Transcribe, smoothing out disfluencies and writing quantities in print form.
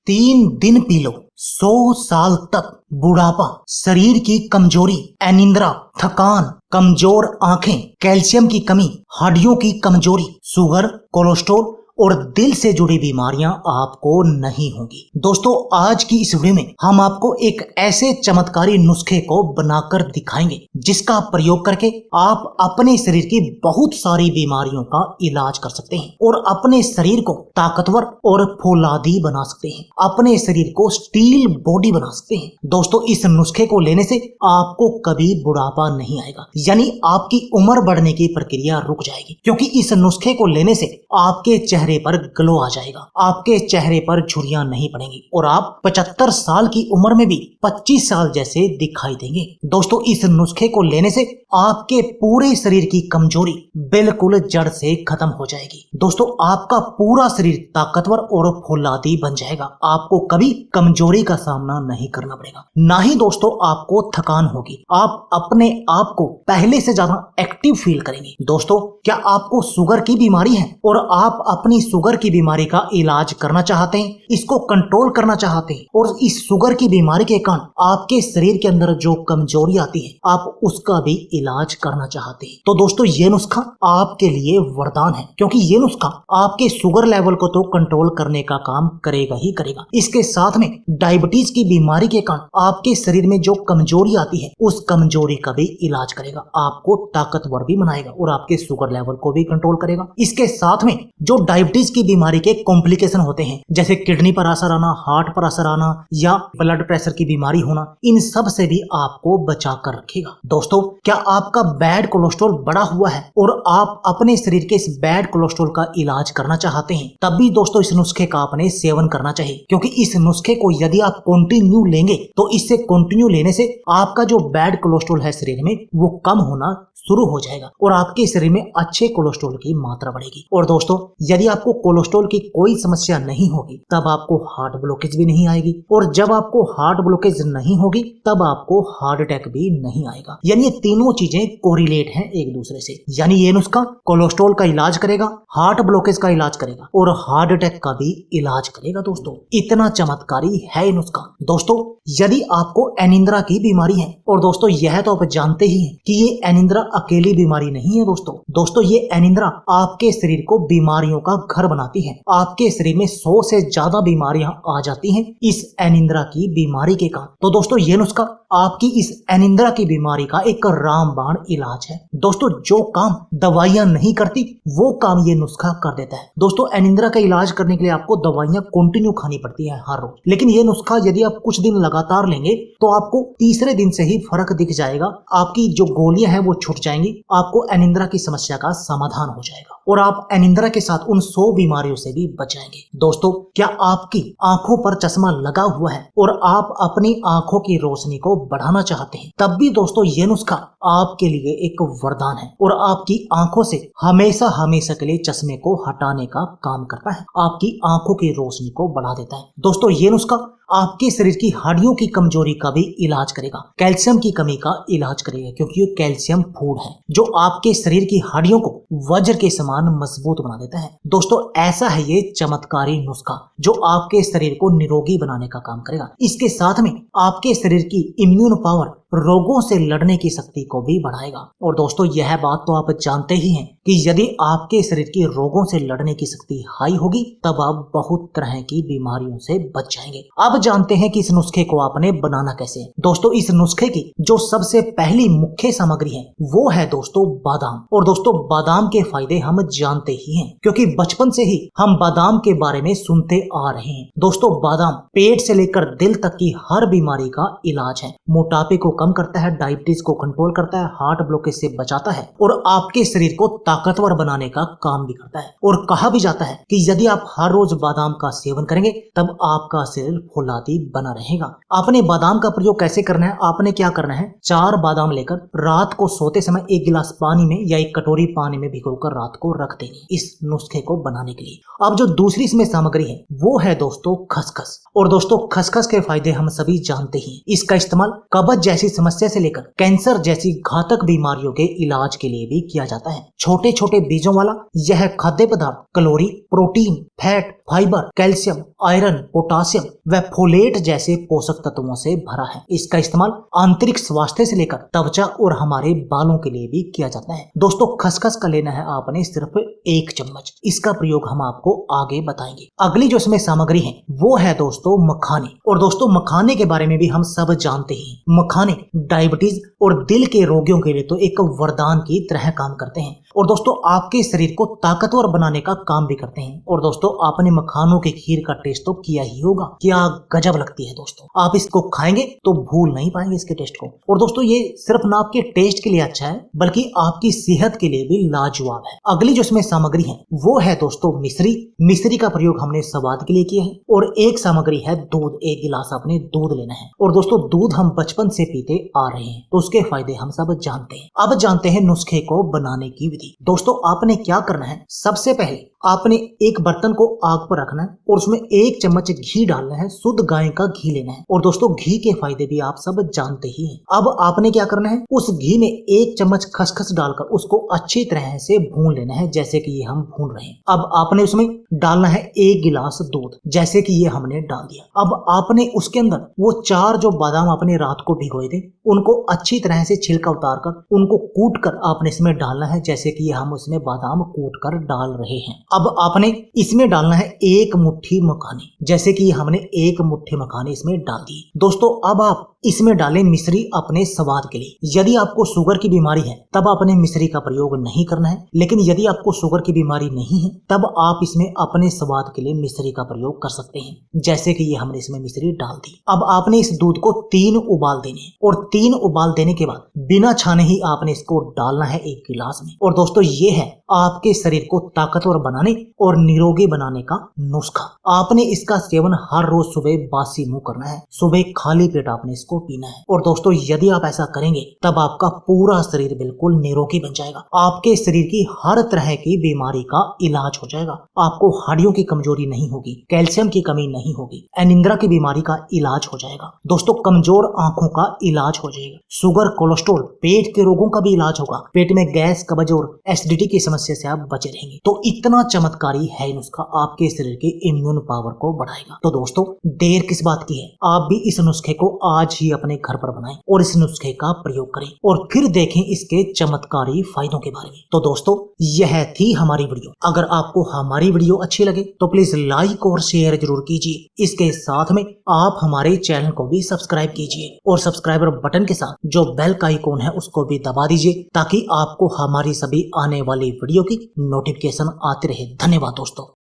3 दिन P low, 100 साल तक बुढ़ापा, शरीर की कमजोरी, अनिद्रा, थकान, कमजोर आंखें, कैल्शियम की कमी, हड्डियों की कमजोरी, शुगर, कोलेस्ट्रॉल और दिल से जुड़ी बीमारियां आपको नहीं होंगी। दोस्तों, आज की इस वीडियो में हम आपको एक ऐसे चमत्कारी नुस्खे को बनाकर दिखाएंगे जिसका प्रयोग करके आप अपने शरीर की बहुत सारी बीमारियों का इलाज कर सकते हैं और अपने शरीर को ताकतवर और फौलादी बना सकते हैं, अपने शरीर को स्टील बॉडी बना सकते हैं। दोस्तों, इस नुस्खे को लेने से आपको कभी बुढ़ापा नहीं आएगा, यानी आपकी उम्र बढ़ने की प्रक्रिया रुक जाएगी, क्योंकि इस नुस्खे को लेने से आपके चेहरे पर ग्लो आ जाएगा, आपके चेहरे पर झुर्रियां नहीं पड़ेंगी और आप 75 साल की उम्र में भी 25 साल जैसे दिखाई देंगे। दोस्तों, इस नुस्खे को लेने से आपके पूरे शरीर की कमजोरी बिल्कुल जड़ से खत्म हो जाएगी। दोस्तों, आपका पूरा शरीर ताकतवर और फौलादी बन जाएगा, आपको कभी कमजोरी का सामना नहीं करना पड़ेगा, ना ही दोस्तों आपको थकान होगी। आप अपने आप को पहले से ज्यादा एक्टिव फील करेंगे। दोस्तों, क्या आपको शुगर की बीमारी है और आप अपनी शुगर की बीमारी का इलाज करना चाहते हैं, इसको कंट्रोल करना चाहते हैं और इस शुगर की बीमारी के कारण आपके शरीर के अंदर जो कमजोरी आती है आप उसका भी इलाज करना चाहते हैं, तो दोस्तों ये नुस्खा आपके लिए वरदान है, क्योंकि ये नुस्खा आपके शुगर लेवल को तो कंट्रोल करने का काम करेगा ही करेगा। इसके साथ में डायबिटीज की बीमारी के कारण आपके शरीर में जो कमजोरी आती है उस कमजोरी का भी इलाज करेगा, आपको ताकतवर भी बनाएगा और आपके शुगर लेवल को भी कंट्रोल करेगा। इसके साथ में जो डायबिटीज की बीमारी के कॉम्प्लिकेशन होते हैं, जैसे किडनी पर असर आना, हार्ट पर असर आना या ब्लड प्रेशर की बीमारी होना, इन सब से भी आपको बचा कर रखेगा। दोस्तों, क्या आपका बैड कोलेस्ट्रॉल बढ़ा हुआ है और आप अपने शरीर के इस बैड कोलेस्ट्रॉल का इलाज करना चाहते हैं, तब भी दोस्तों इस नुस्खे का आपने सेवन करना चाहिए, क्योंकि इस नुस्खे को यदि आप कंटिन्यू लेंगे तो इससे कंटिन्यू लेने से आपका जो बैड कोलेस्ट्रॉल है शरीर में वो कम होना शुरू हो जाएगा और आपके शरीर में अच्छे कोलेस्ट्रॉल की मात्रा बढ़ेगी। और दोस्तों, यदि आपको कोलेस्ट्रॉल की कोई समस्या नहीं होगी तब आपको हार्ट ब्लॉकेज भी नहीं आएगी, और जब आपको हार्ट ब्लॉकेज नहीं होगी तब आपको हार्ट अटैक भी नहीं आएगा। यानी ये तीनों चीजें कोरिलेट हैं एक दूसरे से, यानी ये नुस्खा कोलेस्ट्रॉल का इलाज करेगा, हार्ट ब्लॉकेज का इलाज करेगा और हार्ट अटैक का भी इलाज करेगा। दोस्तों, इतना चमत्कारी है ये नुस्खा। दोस्तों, यदि आपको अनिद्रा की बीमारी है, और दोस्तों यह तो आप जानते ही हैं कि ये अनिद्रा अकेली बीमारी नहीं है। दोस्तों ये अनिद्रा आपके शरीर को बीमारियों का घर बनाती है, आपके शरीर में 100 से ज्यादा बीमारियां आ जाती हैं इस अनिद्रा की बीमारी के कारण। तो दोस्तों ये नुस्खा आपकी इस अनिद्रा की बीमारी का एक रामबाण इलाज है। दोस्तों, जो काम दवाइयां नहीं करती वो काम ये नुस्खा कर देता है। दोस्तों, अनिद्रा का इलाज करने के लिए आपको दवाइयां कंटिन्यू खानी पड़ती है हर रोज, लेकिन ये नुस्खा यदि आप कुछ दिन लगातार लेंगे तो आपको तीसरे दिन से ही फर्क दिख जाएगा, आपकी जो गोलियां हैं वो छूट जाएंगी, आपको अनिद्रा की समस्या का समाधान हो जाएगा और आप अनिद्रा के साथ उन 100 बीमारियों से भी बच जाएंगे। दोस्तों, क्या आपकी आंखों पर चश्मा लगा हुआ है और आप अपनी आंखों की रोशनी को बढ़ाना चाहते हैं, तब भी दोस्तों ये नुस्खा आपके लिए एक वरदान है और आपकी आंखों से हमेशा हमेशा के लिए चश्मे को हटाने का काम करता है, आपकी आंखों की रोशनी को बढ़ा देता है। दोस्तों, ये नुस्खा आपके शरीर की हड्डियों की कमजोरी का भी इलाज करेगा, कैल्शियम की कमी का इलाज करेगा, क्योंकि ये कैल्शियम फूड है जो आपके शरीर की हड्डियों को वज्र के समान मजबूत बना देता है। दोस्तों, ऐसा है ये चमत्कारी नुस्खा जो आपके शरीर को निरोगी बनाने का काम करेगा। इसके साथ में आपके शरीर की इम्यून पावर, रोगों से लड़ने की शक्ति को भी बढ़ाएगा। और दोस्तों, यह बात तो आप जानते ही हैं कि यदि आपके शरीर की रोगों से लड़ने की शक्ति हाई होगी तब आप बहुत तरह की बीमारियों से बच जाएंगे। अब जानते हैं कि इस नुस्खे को आपने बनाना कैसे है। दोस्तों, इस नुस्खे की जो सबसे पहली मुख्य सामग्री है वो है दोस्तों बादाम। और दोस्तों, बादाम के फायदे हम जानते ही हैं, क्योंकि बचपन से ही हम बादाम के बारे में सुनते आ रहे हैं। दोस्तों, बादाम पेट से लेकर दिल तक की हर बीमारी का इलाज है, मोटापे को कम करता है, डायबिटीज को कंट्रोल करता है, हार्ट ब्लॉकेज से बचाता है और आपके शरीर को ताकतवर बनाने का काम भी करता है। और कहा भी जाता है कि यदि आप हर रोज बादाम का सेवन करेंगे तब आपका शरीर फौलादी बना रहेगा। आपने बादाम का प्रयोग कैसे करना है? आपने क्या करना है, 4 बादाम लेकर रात को सोते समय 1 गिलास पानी में या 1 कटोरी पानी में भिगोकर रात को रख देनी इस नुस्खे को बनाने के लिए। अब जो दूसरी इसमें सामग्री है वो है दोस्तों खसखस। और दोस्तों, खसखस के फायदे हम सभी जानते हैं। इसका इस्तेमाल कब्ज जैसी समस्या से लेकर कैंसर जैसी घातक बीमारियों के इलाज के लिए भी किया जाता है। छोटे छोटे बीजों वाला यह खाद्य पदार्थ calorie, protein, fat fibre, calcium, iron, potassium व फोलेट जैसे पोषक तत्वों से भरा है। इसका इस्तेमाल आंतरिक स्वास्थ्य से लेकर त्वचा और हमारे बालों के लिए भी किया जाता है। दोस्तों खसखस का लेना है आपने सिर्फ 1 चम्मच। इसका प्रयोग हम आपको आगे बताएंगे। अगली जो इसमें सामग्री है वो है दोस्तों मखाने। और दोस्तों मखाने के बारे में भी हम सब जानते हैं। मखाने डायबिटीज और दिल के रोगियों के लिए तो एक वरदान की तरह काम करते हैं और दोस्तों आपके शरीर को ताकतवर बनाने का काम भी करते हैं। और दोस्तों आपने मखानों की खीर का टेस्ट तो किया ही होगा, क्या गजब लगती है दोस्तों। आप इसको खाएंगे तो भूल नहीं पाएंगे इसके टेस्ट को। और दोस्तों ये सिर्फ ना आपके टेस्ट के लिए अच्छा है बल्कि आपकी सेहत के लिए भी लाजवाब है। अगली जो इसमें सामग्री है वो है दोस्तों मिश्री। मिश्री का प्रयोग हमने स्वाद के लिए किया है। और एक सामग्री है दूध। 1 गिलास आपने दूध लेना है। और दोस्तों दूध हम बचपन से पीते आ रहे हैं तो उसके फायदे हम सब जानते हैं। अब जानते हैं नुस्खे को बनाने की विधि। दोस्तों आपने क्या करना है, सबसे पहले आपने एक बर्तन को आग पर रखना है और उसमें 1 चम्मच घी डालना है। शुद्ध गाय का घी लेना है। और दोस्तों घी के फायदे भी आप सब जानते ही हैं। अब आपने क्या करना है, उस घी में 1 चम्मच खसखस डालकर उसको अच्छी तरह से भून लेना है जैसे कि ये हम भून रहे हैं। अब आपने उसमें डालना है 1 गिलास दूध जैसे कि ये हमने डाल दिया। अब आपने उसके अंदर वो 4 जो बादाम आपने रात को भिगोए थे उनको अच्छी तरह से छिलका उतार कर उनको कूट कर आपने इसमें डालना है जैसे कि हम उसमें बादाम कूट कर डाल रहे हैं। अब आपने इसमें डालना है 1 मुट्ठी मखाने जैसे कि हमने 1 मुट्ठी मखाने इसमें डाल दिए। दोस्तों अब आप इसमें डालें मिश्री अपने स्वाद के लिए। यदि आपको शुगर की बीमारी है तब आपने मिश्री का प्रयोग नहीं करना है, लेकिन यदि आपको शुगर की बीमारी नहीं है तब आप इसमें अपने स्वाद के लिए मिश्री का प्रयोग कर सकते हैं जैसे कि ये हमने इसमें मिश्री डाल दी। अब आपने इस दूध को 3 उबाल देने हैं और 3 उबाल देने के बाद बिना छाने ही आपने इसको डालना है 1 गिलास में। और दोस्तों ये है आपके शरीर को ताकतवर बनाने और निरोगी बनाने का नुस्खा। आपने इसका सेवन हर रोज सुबह बासी मुंह करना है। सुबह खाली पेट आपने इसको पीना है। और दोस्तों यदि आप ऐसा करेंगे तब आपका पूरा शरीर बिल्कुल निरोगी बन जाएगा। आपके शरीर की हर तरह की बीमारी का इलाज हो जाएगा। आपको हड्डियों की कमजोरी नहीं होगी, कैल्शियम की कमी नहीं होगी, एनिंद्रा की बीमारी का इलाज हो जाएगा। दोस्तों कमजोर आंखों का इलाज हो जाएगा। शुगर, कोलेस्ट्रॉल, पेट के रोगों का भी इलाज होगा। पेट में गैस, कब्ज और एसिडिटी की समस्या से आप बचे रहेंगे। तो इतना चमत्कारी है नुस्खा, आपके शरीर के इम्यून पावर को बढ़ाएगा। तो दोस्तों देर किस बात की है, आप भी इस नुस्खे को आज ही अपने घर पर बनाएं और इस नुस्खे का प्रयोग करें और फिर देखें इसके चमत्कारी फायदों के बारे में। तो दोस्तों यह थी हमारी वीडियो। अगर आपको हमारी वीडियो अच्छी लगे तो प्लीज लाइक और शेयर जरूर कीजिए। इसके साथ में आप हमारे चैनल को भी सब्सक्राइब कीजिए और सब्सक्राइबर बटन के साथ जो बेल का आइकॉन है उसको भी दबा दीजिए ताकि आपको हमारी सभी आने वाली वीडियो की नोटिफिकेशन आती रहे। धन्यवाद दोस्तों।